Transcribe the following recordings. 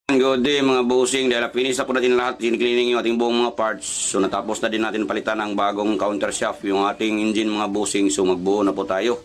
Good day mga bossing, dahil finish na po natin lahat, cleaning yung ating buong mga parts. So natapos na din natin palitan ang bagong counter shaft, yung ating engine mga bossing. So magbuo na po tayo.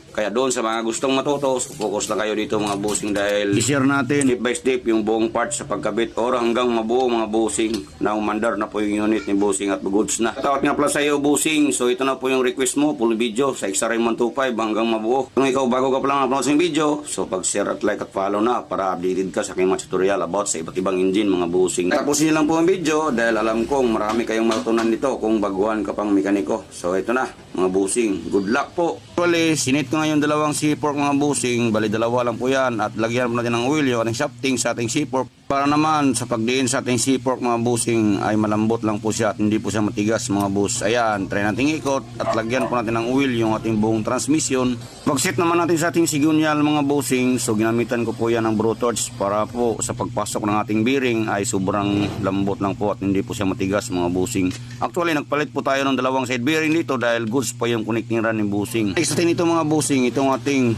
Kaya doon sa mga gustong matuto, focus na kayo dito mga bossing dahil i-share natin step by step yung buong parts sa pagkabit or hanggang mabuo mga bossing na umandar na po yung unit ni bossing at goods na. Tawag nga pala sa iyo bossing, so ito na po yung request mo, full video sa XRM 125 hanggang mabuo. Kung ikaw bago ka pa lang upload sa video, so pag-share at like at follow na para updated ka sa aking mga tutorial about sa iba't ibang engine mga bossing. Tapusin lang po ang video dahil alam kong marami kayong matutunan nito kung baguhan ka pang mekaniko. So ito na mga bossing, good luck po. Actually, sinit ko nga yung dalawang C-fork mga bossing, bali dalawa lang po yan at lagyan po natin ng oil yung ating shafting sa ating C-fork para naman sa pagdiin sa ating C-fork mga bossing ay malambot lang po siya at hindi po siya matigas mga boss. Ayan, try natin ikot at lagyan po natin ng oil yung ating buong transmission. Pag-set naman natin sa ating sigunyal mga bossing, so ginamitan ko po yan ng Bro-Torch para po sa pagpasok ng ating bearing ay sobrang lambot lang po at hindi po siya matigas mga bossing. Actually, nagpalit po tayo ng dalawang side bearing dito dahil goods pa yung connecting run ng bossing. Next natin ito mga bossing, itong ating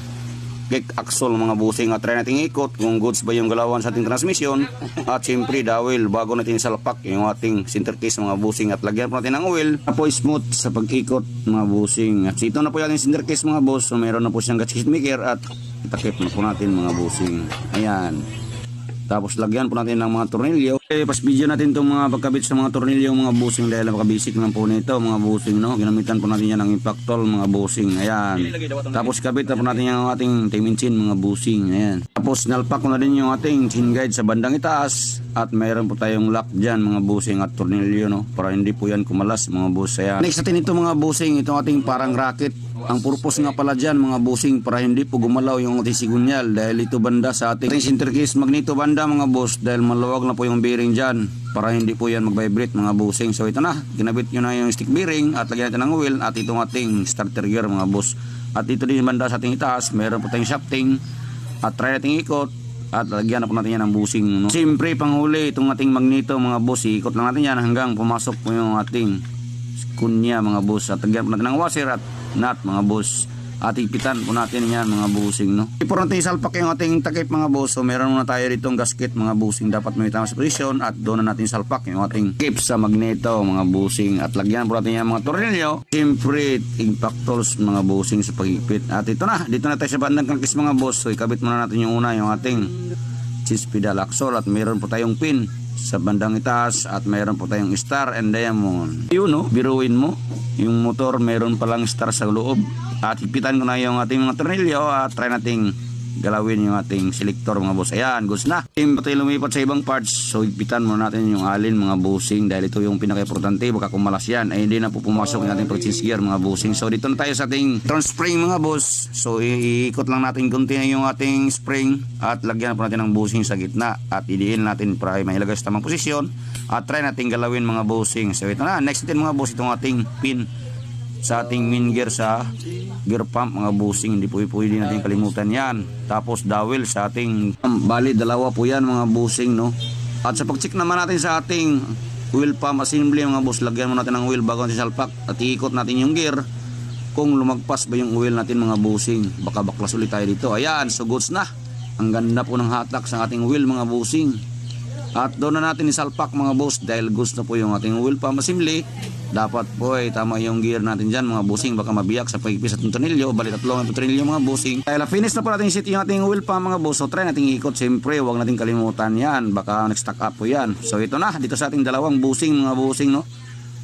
kick axle mga bossing at try natin ikot kung goods ba yung galawan sa ating transmission at siyempre dahil bago natin isalpak yung ating center case mga bossing at lagyan po natin ng oil na po smooth sa pag-ikot mga bossing at ito na po yung center case mga boss, so meron na po siyang gasket maker at itakip na po natin mga bossing. Ayan, tapos lagyan po natin ng mga tornilyo. Pas video natin itong mga pagkabit sa mga tornilyo mga bossing dahil napaka-basic lang po nito mga bossing, no? Ginamitan po natin yan ng impact tool mga bossing. Ayan. Tapos kabit na po natin yung ating timing chain mga bossing. Ayan. Tapos nalpak ko na din yung ating chain guide sa bandang itaas at mayroon po tayong lock dyan mga bossing at tornilyo, no? Para hindi po yan kumalas mga boss. Ayan. Next natin ito mga bossing, itong ating parang racket. Ang purpose nga pala dyan mga bossing para hindi po gumalaw yung ating sigunyal dahil ito banda sa ating center case magneto banda mga boss dahil maluwag na po yung bearing dyan para hindi po yan mag-vibrate mga bossing. So ito na, ginabit nyo na yung stick bearing at lagyan natin ng oil at itong ating starter gear mga boss. At ito din banda sa ating itaas, meron po tayong shafting at try natin ikot at lagyan na po natin yan ng bushing, no? Siyempre panghuli itong ating magneto mga boss, ikot lang natin yan hanggang pumasok po yung ating kunya mga boss at lagyan po natin ng washer at nut mga boss at ipitan po natin yan mga bossing, no? Before natin isalpak yung ating takip mga boss, so meron muna tayo ditong gasket mga bossing, dapat may tama sa posisyon at doon na natin salpak yung ating takip sa magneto mga bossing at lagyan po natin yung mga tornilyo, siyempre impact tools mga bossing sa pag-ipit. At ito na, dito na tayo sa bandang crankcase mga boss, so ikabit muna natin yung una yung ating cheese pedal axle at meron po tayong pin sa bandang itaas at mayroon po tayong star and diamond. Yun, no, biruin mo yung motor meron palang star sa loob at ipitan ko na yung ating mga tornilyo at try nating galawin yung ating selector mga boss. Ayan, goods na. Hindi tayo lumipat sa ibang parts, so ipitan muna natin yung alin mga bossing dahil ito yung pinaka-importante. Baka kumalas yan ay hindi na po pumasok yung ating pag-change gear mga bossing. So dito na tayo sa ating turn spring mga boss, so iikot lang natin kunti yung ating spring at lagyan po natin ng bossing sa gitna at idiin natin para may ilagay sa tamang posisyon at try natin galawin mga bossing. So ito na, next natin mga boss, itong ating pin sa ating main gear sa gear pump mga bossing, hindi po pwede natin kalimutan yan. Tapos dowel sa ating bali dalawa po yan mga bossing, no? At sa pag-check naman natin sa ating oil pump assembly mga boss, lagyan mo natin ng oil bago natin salpak at iikot natin yung gear kung lumagpas ba yung oil natin mga bossing, baka baklas ulit tayo dito. Ayan, so goods na, ang ganda po ng hatak sa ating oil mga bossing at doon na natin isalpak mga boss dahil goods na po yung ating oil pump assembly. Dapat po ay tama yung gear natin dyan mga bossing, baka mabiyak sa pagpipis at tornilyo, bali tatlong tornilyo mga bossing. Dahil finish na po natin set yung ating oil pump mga boss, so try natin ikot, siyempre huwag natin kalimutan yan, baka next stack up po yan. So ito na, dito sa ating dalawang bossing mga bossing, no?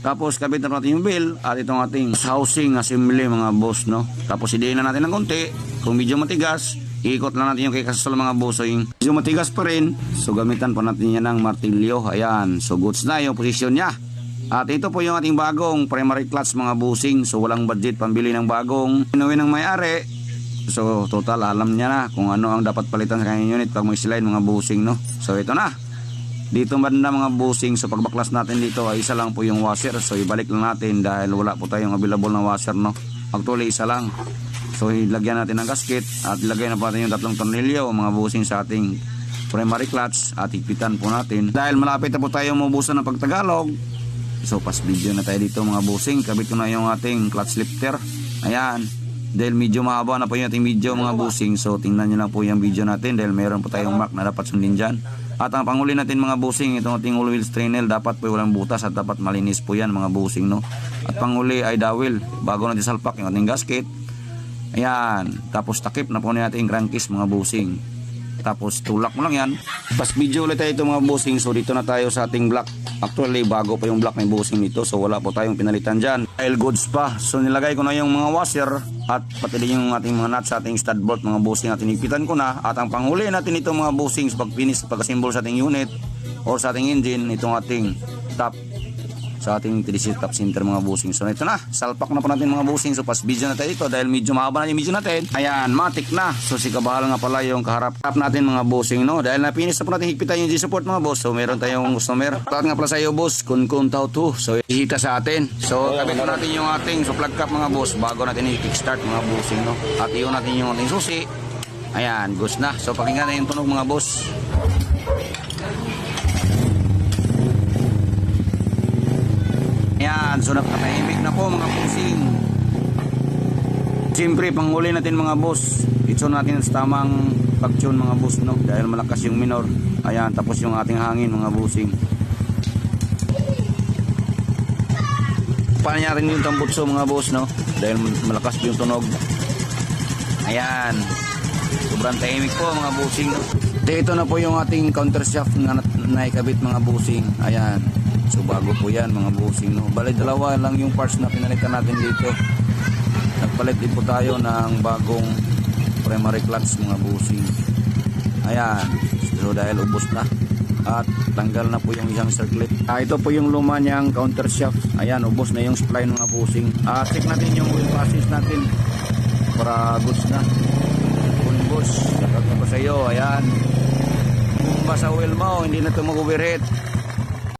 Tapos kabit na natin yung bell at itong ating housing assembly mga boss, no? Tapos idiin na natin ng konti, kung medyo matigas ikot lang natin yung kay kasasal mga bossing. Medyo matigas pa rin, so gamitan po natin yan ng martilyo. Ayan, so goods na yung posisyon niya. At ito po yung ating bagong primary clutch mga bossing, so walang budget pambili ng bagong inuwi ng may-ari. So total alam niya na kung ano ang dapat palitan sa kanyang unit pag may slide mga bossing, no? So ito na, dito banda mga bossing, so pagbaklas natin dito ay isa lang po yung washer, so ibalik lang natin dahil wala po tayong available na washer, no? Actually isa lang, so ilagyan natin ng gasket at ilagay na po natin yung tatlong tornilyo mga bossing sa ating primary clutch at ipitan po natin dahil malapit na po tayo mabusan ng pagtagalog. So pas video na tayo dito mga bossing, kabit ko na yung ating clutch lifter. Ayan, dahil medyo mahaba na po yung ating video mga bossing, so tingnan nyo lang po yung video natin dahil meron po tayong mark na dapat sundin dyan. At ang panghuli natin mga busing, itong ating oil strainer, dapat po walang butas at dapat malinis po yan mga busing, no. At panghuli ay dowel, bago natin salpak yung ating gasket. Ayan, tapos takip na po natin yung crankcase mga busing. Tapos tulak mo lang yan. Pas video ulit tayo ito mga busing. So dito na tayo sa ating block. Actually bago pa yung block ng busing nito. So wala po tayong pinalitan dyan. Oil goods pa. So nilagay ko na yung mga washer. At pati din yung ating mga nuts sa ating stud bolt mga busing. At inipitan ko na. At ang panghuli natin ito mga busing. Pag finish, pag-assemble sa ating unit or sa ating engine, itong ating top sa ating TDC top center mga busing. So ito na, salpak na po natin mga busing. So pas video na tayo dito dahil medyo mahaba na yung video natin. Ayan, matik na. So si kabahal nga pala yung kaharap natin mga busing, no. Dahil na-finish na po natin higpitan yung G-support mga boss. So meron tayong customer. Tatat nga pala sa iyo boss, kun tao to. So ihita sa atin. So kabit po natin yung ating so plug cap mga boss bago natin i-kickstart mga busing, no. At iyon natin yung ating susi. Ayan, goes na. So pakinggan na yung tunog mga boss. Ayan, so nakatahimik na po mga busing. Siyempre, panghuli natin mga boss. Ito natin sa tamang pag-tune mga boss, no? Dahil malakas yung minor. Ayan, tapos yung ating hangin mga busing. Paano rin yung tambutso mga boss, no? Dahil malakas yung tunog. Ayan. Sobrang tahimik po mga busing, no? Ito na po yung ating counter shaft na naikabit mga busing. Ayan. So bago po yan mga busing, no. Bali dalawa lang yung parts na pinalitan natin dito. Nagpalit din po tayo ng bagong primary clutch mga busing. Ayan. So dahil ubos na at tanggal na po yung isang circlip. Ito po yung luma niyang counter shaft. Ayan, ubos na yung spline mga busing. Check natin yung oil passes natin para goods na. Full goods. Dapat na po sa iyo. Ayan. Kung ba sa oil mo, hindi na ito mag-overheat.